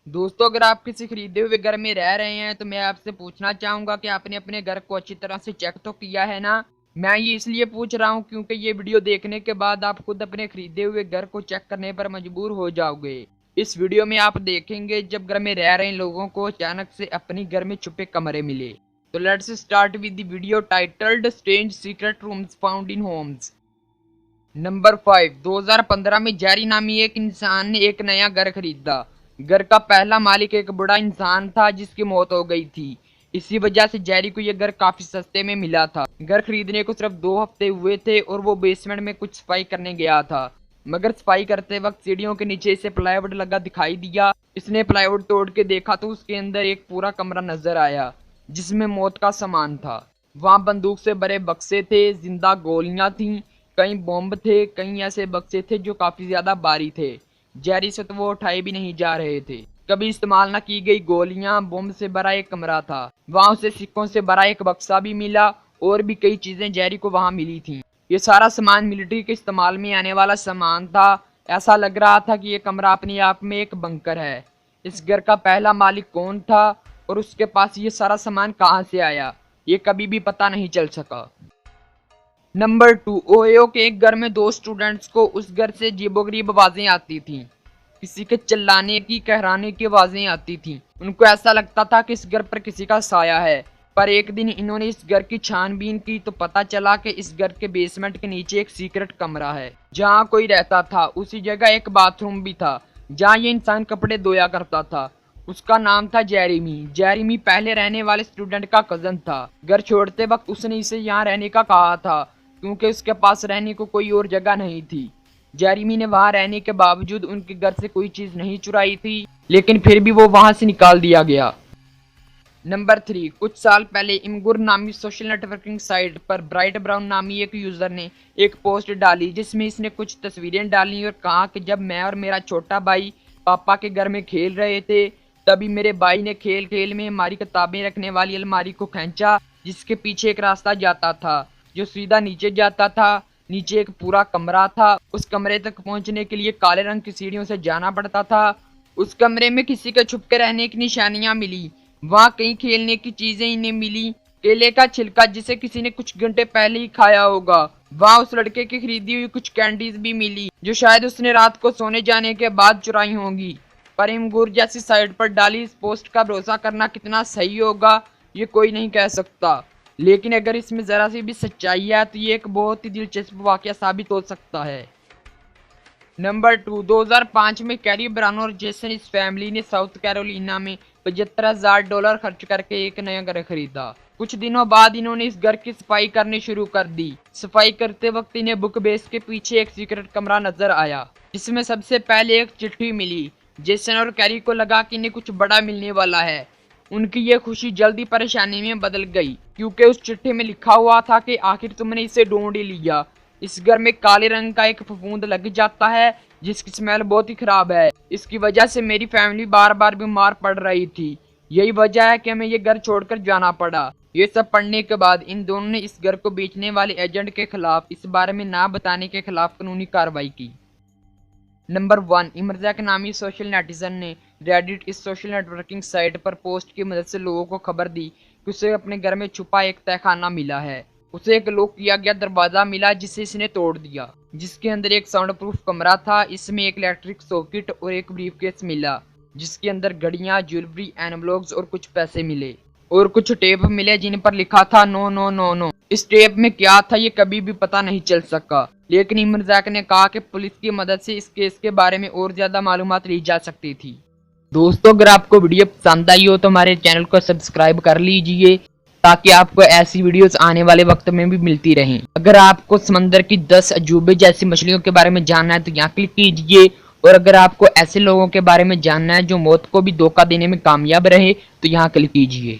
दोस्तों, अगर आप किसी खरीदे हुए घर में रह रहे हैं तो मैं आपसे पूछना चाहूंगा कि आपने अपने घर को अच्छी तरह से चेक तो किया है ना। मैं ये इसलिए पूछ रहा हूँ क्योंकि ये वीडियो देखने के बाद आप खुद अपने खरीदे हुए घर को चेक करने पर मजबूर हो जाओगे। इस वीडियो में आप देखेंगे जब घर में रह रहे लोगों को अचानक से अपनी घर में छुपे कमरे मिले। तो let's start with the video titled strange secret rooms found in Holmes. Number 5। 2015 में जेरी नामी एक इंसान ने एक नया घर खरीदा। घर का पहला मालिक एक बूढ़ा इंसान था जिसकी मौत हो गई थी। इसी वजह से जेरी को यह घर काफी सस्ते में मिला था। घर खरीदने को सिर्फ 2 हफ्ते हुए थे और वो बेसमेंट में कुछ सफाई करने गया था, मगर सफाई करते वक्त सीढ़ियों के नीचे इसे प्लाईवुड लगा दिखाई दिया। इसने प्लाईवुड तोड़ के देखा तो उसके अंदर एक पूरा कमरा नजर आया जिसमें मौत का सामान था। वहाँ बंदूक से भरे बक्से थे, जिंदा गोलियां थीं, कई बॉम्ब थे, कई ऐसे बक्से थे जो काफी ज्यादा भारी थे। जेरी से तो वो उठाए भी नहीं जा रहे थे। कभी इस्तेमाल न की गई गोलियां, बॉम्ब से भरा एक कमरा था। वहां उसे सिक्कों से भरा एक बक्सा भी मिला और भी कई चीजें जेरी को वहां मिली थी। ये सारा सामान मिलिट्री के इस्तेमाल में आने वाला सामान था। ऐसा लग रहा था कि ये कमरा अपने आप में एक बंकर है। इस घर का पहला मालिक कौन था और उसके पास ये सारा सामान कहाँ से आया, ये कभी भी पता नहीं चल सका। नंबर 2। ओयो के एक घर में 2 स्टूडेंट्स को उस घर से अजीबोगरीब आवाजें आती थीं। किसी के चिल्लाने की, कहराने की आवाजें आती थीं। उनको ऐसा लगता था कि इस घर पर किसी का साया है। पर एक दिन इन्होंने इस घर की छानबीन की तो पता चला कि इस घर के बेसमेंट के नीचे एक सीक्रेट कमरा है जहाँ कोई रहता था। उसी जगह एक बाथरूम भी था जहाँ ये इंसान कपड़े धोया करता था। उसका नाम था जेरेमी। जेरेमी पहले रहने वाले स्टूडेंट का कजन था। घर छोड़ते वक्त उसने इसे यहाँ रहने का कहा था क्योंकि उसके पास रहने को कोई और जगह नहीं थी। जेरेमी ने वहां रहने के बावजूद उनके घर से कोई चीज नहीं चुराई थी, लेकिन फिर भी वो वहां से निकाल दिया गया। नंबर 3। कुछ साल पहले इमगुर नामी सोशल नेटवर्किंग साइट पर ब्राइट ब्राउन नामी एक यूजर ने एक पोस्ट डाली जिसमें इसने कुछ तस्वीरें डाली और कहा कि जब मैं और मेरा छोटा भाई पापा के घर में खेल रहे थे तभी मेरे भाई ने खेल खेल में हमारी किताबें रखने वाली अलमारी को खींचा जिसके पीछे एक रास्ता जाता था जो सीधा नीचे जाता था। नीचे एक पूरा कमरा था। उस कमरे तक पहुंचने के लिए काले रंग की सीढ़ियों से जाना पड़ता था। उस कमरे में किसी के छुप के रहने की निशानियां मिली। वहां कई खेलने की चीजें इन्हें मिली। केले का छिलका जिसे किसी ने कुछ घंटे पहले ही खाया होगा। वहां उस लड़के की खरीदी हुई कुछ कैंडीज भी मिली जो शायद उसने रात को सोने जाने के बाद चुराई होंगी। पर इमगुर जैसी साइट पर डाली इस पोस्ट का भरोसा करना कितना सही होगा ये कोई नहीं कह सकता, लेकिन अगर इसमें जरा सी भी सच्चाई है तो ये एक बहुत ही दिलचस्प वाकया साबित हो सकता है। नंबर 2। 2005 में कैरी ब्रानो और जेसन इस फैमिली ने साउथ कैरोलिना में $75,000 खर्च करके एक नया घर खरीदा। कुछ दिनों बाद इन्होंने इस घर की सफाई करनी शुरू कर दी। सफाई करते वक्त इन्हें बुक बेस के पीछे एक सीक्रेट कमरा नजर आया जिसमें सबसे पहले एक चिट्ठी मिली। जेसन और कैरी को लगा कि इन्हें कुछ बड़ा मिलने वाला है। उनकी ये खुशी जल्दी परेशानी में बदल गई क्योंकि उस चिट्ठी में लिखा हुआ था कि आखिर तुमने इसे ढूंढ ही लिया। इस घर में काले रंग का एक फफूंद लग जाता है जिसकी स्मेल बहुत ही खराब है। इसकी वजह से मेरी फैमिली बार बार बीमार पड़ रही थी। यही वजह है कि हमें ये घर छोड़कर जाना पड़ा। ये सब पढ़ने के बाद इन दोनों ने इस घर को बेचने वाले एजेंट के खिलाफ इस बारे में ना बताने के खिलाफ कानूनी कार्रवाई की। नंबर 1। इमरजैक नामी सोशल नेटिजन ने रेडिट इस सोशल नेटवर्किंग साइट पर पोस्ट की मदद से लोगों को खबर दी कि उसे अपने घर में छुपा एक तहखाना मिला है। उसे एक लॉक किया गया दरवाजा मिला जिसे इसने तोड़ दिया, जिसके अंदर एक साउंड प्रूफ कमरा था। इसमें एक इलेक्ट्रिक सॉकेट और एक ब्रीफकेस मिला जिसके अंदर घड़ियां, ज्वेलरी, एनवलप्स और कुछ पैसे मिले और कुछ टेप मिले जिन पर लिखा था नो नो नो नो। इस टेप में क्या था ये कभी भी पता नहीं चल सका, लेकिन इमरजैक ने कहा कि पुलिस की मदद से इस केस के बारे में और ज्यादा मालूमात ली जा सकती थी। दोस्तों, अगर आपको वीडियो पसंद आई हो तो हमारे चैनल को सब्सक्राइब कर लीजिए ताकि आपको ऐसी वीडियोस आने वाले वक्त में भी मिलती रहें। अगर आपको समंदर की 10 अजूबे जैसी मछलियों के बारे में जानना है तो यहाँ क्लिक कीजिए, और अगर आपको ऐसे लोगों के बारे में जानना है जो मौत को भी धोखा देने में कामयाब रहे तो यहाँ क्लिक कीजिए।